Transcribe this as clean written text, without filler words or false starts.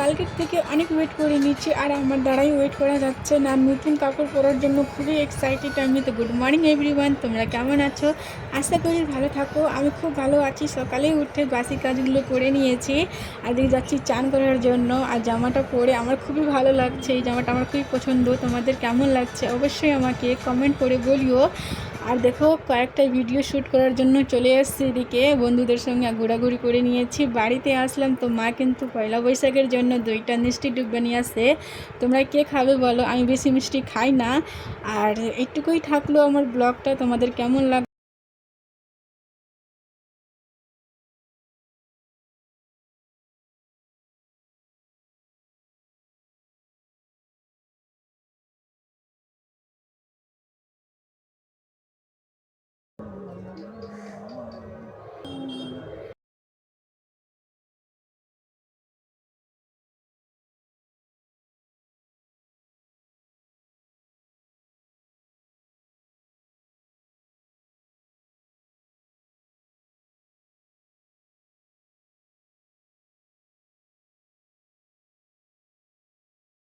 কালকের থেকে অনেক ওয়েট করে নিচ্ছি, আর আমার দ্বারাই ওয়েট করা যাচ্ছে না। নতুন কাপড় পরার জন্য খুবই এক্সাইটেড আমি। তো গুড মর্নিং এভরিওয়ান, তোমরা কেমন আছো? আশা করি ভালো থাকো। আমি খুব ভালো আছি। সকালে উঠে বাসি কাজগুলো করে নিয়েছি, আর দিকে যাচ্ছি চান করার জন্য। আর জামাটা পরে আমার খুবই ভালো লাগছে। এই জামাটা আমার খুবই পছন্দ। তোমাদের কেমন লাগছে অবশ্যই আমাকে কমেন্ট করে বলিও। আর দেখো, কয়েকটা ভিডিও শ্যুট করার জন্য চলে এসেছি এদিকে, বন্ধুদের সঙ্গে ঘোরাঘুরি করে নিয়েছি। বাড়িতে আসলাম তো মা কিন্তু পয়লা বৈশাখের জন্য 2টা মিষ্টি ডুব নিয়ে আসে। তোমরা কে খাবে বলো? আমি বেশি মিষ্টি খাই না। আর এইটুকুই থাকলো আমার ব্লগটা। তোমাদের কেমন লাগলো?